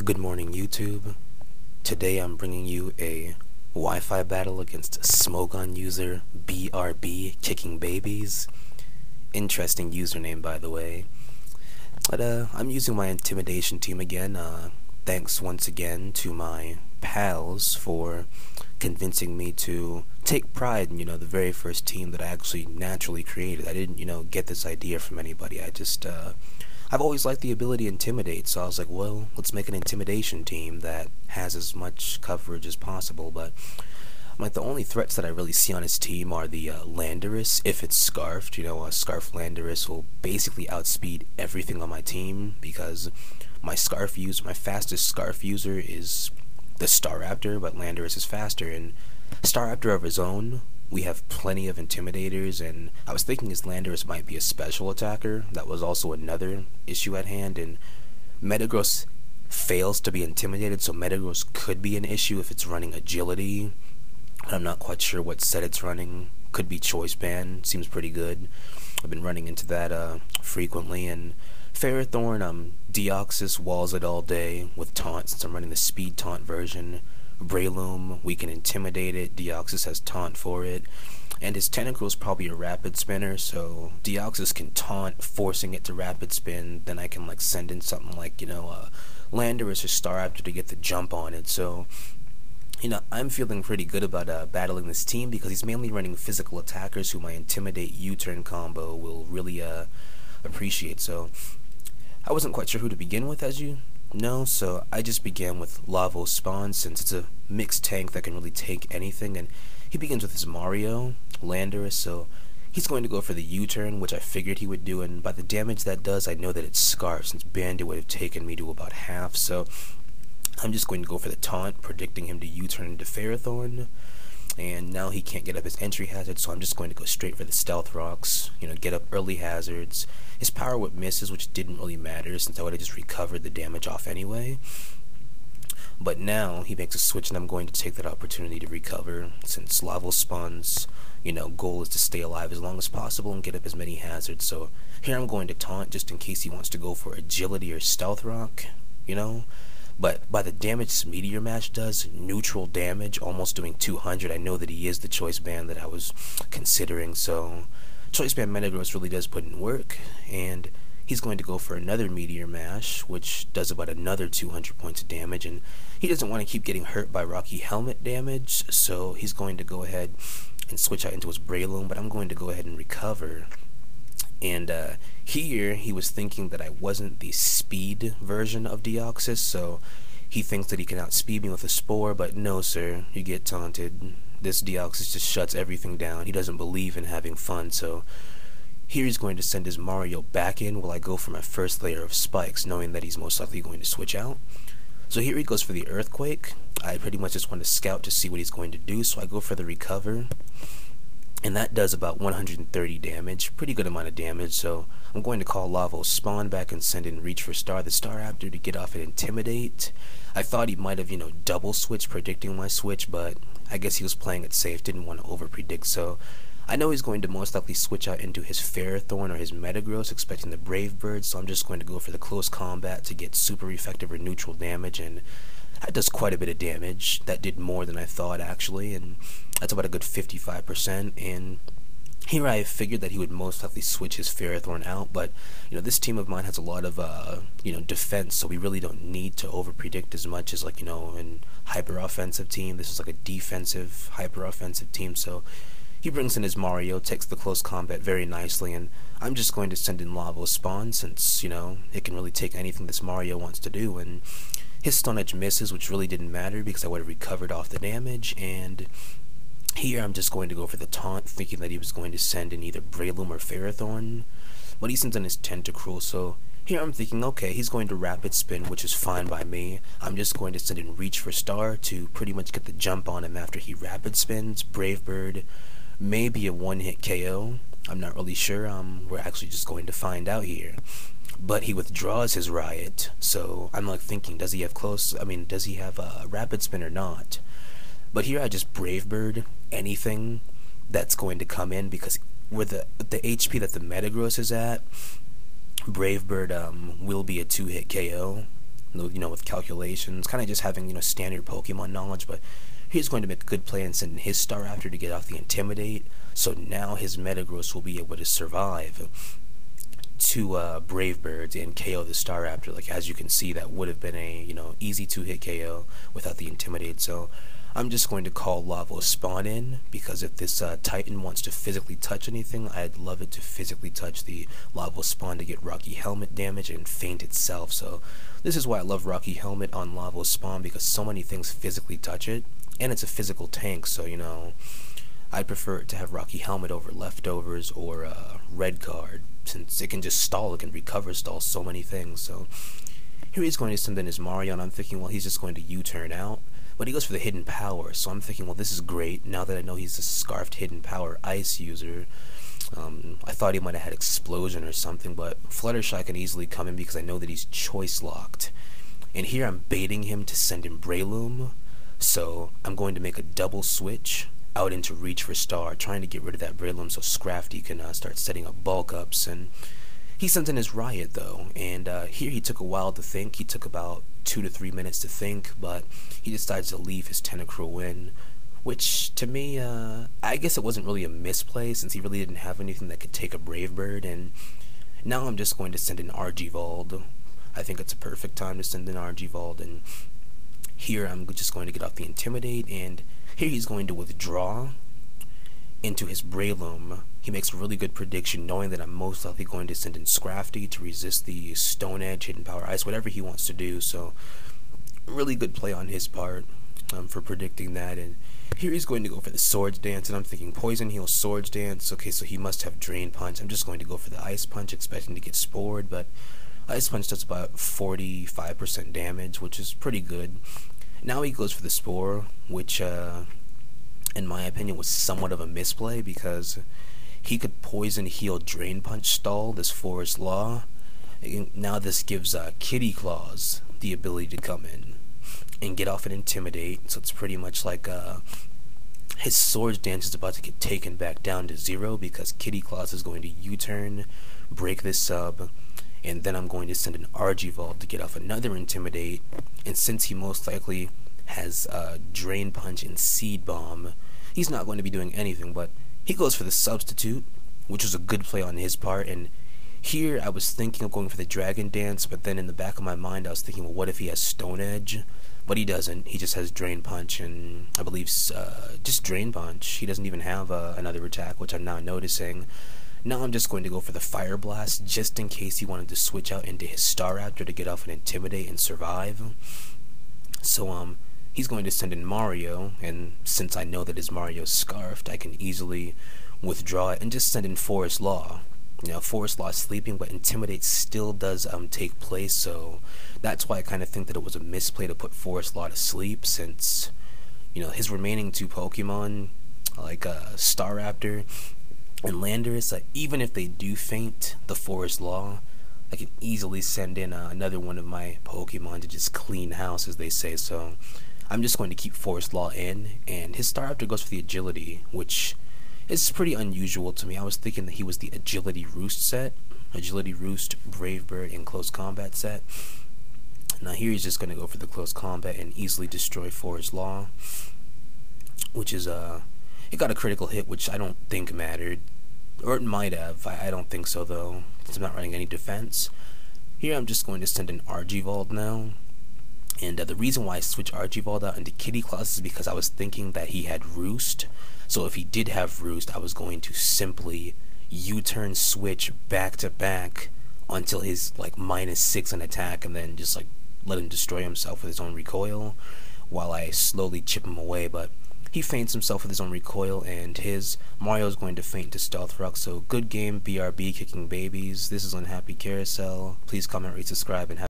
Good morning, YouTube. Today I'm bringing you a Wi-Fi battle against Smogon user Brbkickinbabies. Interesting username, by the way. But I'm using my intimidation team again. Thanks once again to my pals for convincing me to take pride in, the very first team that I actually naturally created. I didn't, get this idea from anybody. I've always liked the ability to intimidate, so I was like, well, let's make an intimidation team that has as much coverage as possible. But the only threats that I really see on his team are the Landorus, if it's scarfed. A scarf Landorus will basically outspeed everything on my team because my fastest scarf user is the Staraptor, but Landorus is faster. And Staraptor of his own, we have plenty of intimidators, and I was thinking his Landorus might be a special attacker. That was also another issue at hand, and Metagross fails to be intimidated, so Metagross could be an issue if it's running agility. I'm not quite sure what set it's running. Could be choice band, seems pretty good. I've been running into that frequently. And Ferrothorn, Deoxys walls it all day with taunt since I'm running the speed taunt version. Breloom, we can intimidate it. Deoxys has taunt for it. And his Tentacruel is probably a rapid spinner, so Deoxys can taunt, forcing it to rapid spin. Then I can send in something like, Landorus or Staraptor to get the jump on it. So, I'm feeling pretty good about battling this team because he's mainly running physical attackers who my Intimidate U-turn combo will really appreciate. So, I wasn't quite sure who to begin with, as you know, so I just began with Lavo Spawn since it's a mixed tank that can really take anything, and he begins with his Mario, Landorus, so he's going to go for the U-turn, which I figured he would do, and by the damage that does, I know that it's Scarf, since Bandit would have taken me to about half, so I'm just going to go for the taunt, predicting him to U-turn into Ferrothorn. And now he can't get up his entry hazard, so I'm just going to go straight for the Stealth Rocks, get up early hazards. His Power Whip misses, which didn't really matter since I would have just recovered the damage off anyway. But now he makes a switch, and I'm going to take that opportunity to recover since Lavo Spawn's, goal is to stay alive as long as possible and get up as many hazards. So here I'm going to taunt just in case he wants to go for Agility or Stealth Rock, But by the damage this Meteor Mash does, neutral damage, almost doing 200, I know that he is the choice band that I was considering, so choice band Metagross really does put in work, and he's going to go for another Meteor Mash, which does about another 200 points of damage, and he doesn't want to keep getting hurt by Rocky Helmet damage, so he's going to go ahead and switch out into his Breloom, but I'm going to go ahead and recover. And here he was thinking that I wasn't the speed version of Deoxys, so he thinks that he can outspeed me with a Spore, but no sir, you get taunted. This Deoxys just shuts everything down. He doesn't believe in having fun, so here he's going to send his Mario back in while I go for my first layer of spikes, knowing that he's most likely going to switch out. So here he goes for the Earthquake. I pretty much just want to scout to see what he's going to do, so I go for the Recover. And that does about 130 damage, pretty good amount of damage, so I'm going to call Lavo Spawn back and send in Reach for Star, the Staraptor, to get off and Intimidate. I thought he might have, double switch, predicting my switch, but I guess he was playing it safe, didn't want to over-predict, so I know he's going to most likely switch out into his Ferrothorn or his Metagross, expecting the Brave Bird, so I'm just going to go for the Close Combat to get super effective or neutral damage, and that does quite a bit of damage. That did more than I thought, actually, and that's about a good 55%, and here I figured that he would most likely switch his Ferrothorn out, but, this team of mine has a lot of, defense, so we really don't need to over-predict as much as, an hyper-offensive team. This is like a defensive, hyper-offensive team, so he brings in his Mario, takes the Close Combat very nicely, and I'm just going to send in Lavo Spawn since, it can really take anything this Mario wants to do, and his Stone Edge misses, which really didn't matter because I would have recovered off the damage, and here I'm just going to go for the taunt, thinking that he was going to send in either Breloom or Ferrothorn, but he sends in his Tentacruel, so here I'm thinking, okay, he's going to Rapid Spin, which is fine by me. I'm just going to send in Reach for Star to pretty much get the jump on him after he Rapid Spins. Brave Bird, maybe a one-hit KO, I'm not really sure, we're actually just going to find out here. But he withdraws his Riot, so I'm thinking, does he have a Rapid Spin or not? But here I just Brave Bird anything that's going to come in because with the HP that the Metagross is at, Brave Bird will be a 2-hit KO. with calculations, kind of just having, standard Pokemon knowledge, but he's going to make a good play and send his Staraptor to get off the Intimidate, so now his Metagross will be able to survive two Brave Birds and KO the Staraptor. Like, as you can see, that would have been a, easy 2-hit KO without the Intimidate, so I'm just going to call Lavos Spawn in, because if this Titan wants to physically touch anything, I'd love it to physically touch the Lavos Spawn to get Rocky Helmet damage and feint itself. So this is why I love Rocky Helmet on Lavos Spawn, because so many things physically touch it, and it's a physical tank, so, I'd prefer it to have Rocky Helmet over Leftovers or Red Card, since it can just stall, it can recover stall so many things. So here he's going to send in his Mario, and I'm thinking, well, he's just going to U-turn out. But he goes for the Hidden Power, so I'm thinking, well, this is great. Now that I know he's a Scarfed Hidden Power Ice user, I thought he might have had Explosion or something, but Fluttershy can easily come in because I know that he's Choice Locked. And here I'm baiting him to send in Breloom, so I'm going to make a double switch out into Reach for Star, trying to get rid of that Breloom so Scrafty can start setting up bulk ups. And he sent in his Riot though, and here he took a while to think. He took about 2 to 3 minutes to think, but he decides to leave his Tentacruel in, which to me, I guess it wasn't really a misplay, since he really didn't have anything that could take a Brave Bird. And now I'm just going to send in Archibald. I think it's a perfect time to send in Archibald, and here I'm just going to get off the Intimidate, and here he's going to withdraw into his Breloom. He makes a really good prediction, knowing that I'm most likely going to send in Scrafty to resist the Stone Edge, Hidden Power Ice, whatever he wants to do. So really good play on his part for predicting that. And here he's going to go for the Swords Dance, and I'm thinking Poison Heal, Swords Dance. Okay, so he must have Drain Punch. I'm just going to go for the Ice Punch, expecting to get Spored, but Ice Punch does about 45% damage, which is pretty good. Now he goes for the Spore, which in my opinion was somewhat of a misplay, because he could Poison Heal, Drain Punch stall this Forest Law. Now this gives Kitty Claws the ability to come in and get off an Intimidate, so it's pretty much like his Swords Dance is about to get taken back down to 0, because Kitty Claws is going to U-turn, break this sub, and then I'm going to send an Archibald to get off another Intimidate. And since he most likely has Drain Punch and Seed Bomb, he's not going to be doing anything, but he goes for the Substitute, which was a good play on his part. And here I was thinking of going for the Dragon Dance, but then in the back of my mind I was thinking, well, what if he has Stone Edge? But he doesn't. He just has Drain Punch, and I believe just Drain Punch. He doesn't even have another attack, which I'm now noticing. Now I'm just going to go for the Fire Blast, just in case he wanted to switch out into his Staraptor to get off an Intimidate and survive. So he's going to send in Mario, and since I know that his Mario's Scarfed, I can easily withdraw it and just send in Forest Law. Forest Law is sleeping, but Intimidate still does take place, so that's why I kind of think that it was a misplay to put Forest Law to sleep, since, his remaining 2 Pokemon, like Staraptor and Landorus, even if they do feint the Forest Law, I can easily send in another one of my Pokemon to just clean house, as they say. So I'm just going to keep Forest Law in, and his Staraptor goes for the Agility, which is pretty unusual to me. I was thinking that he was the Agility Roost set, Agility Roost, Brave Bird, and Close Combat set. Now here he's just going to go for the Close Combat and easily destroy Forest Law, which is it got a critical hit, which I don't think mattered. Or it might have. I don't think so, though, since I'm not running any defense. Here I'm just going to send an Archibald now. And the reason why I switched Archibald out into Kitty Claws is because I was thinking that he had Roost. So if he did have Roost, I was going to simply U-turn switch back to back until he's like -6 on attack, and then just like let him destroy himself with his own recoil while I slowly chip him away. But he feints himself with his own recoil, and his Mario is going to feint to Stealth Rock. So good game, BRB kicking babies. This is Unhappy Carousel. Please comment, rate, subscribe, and have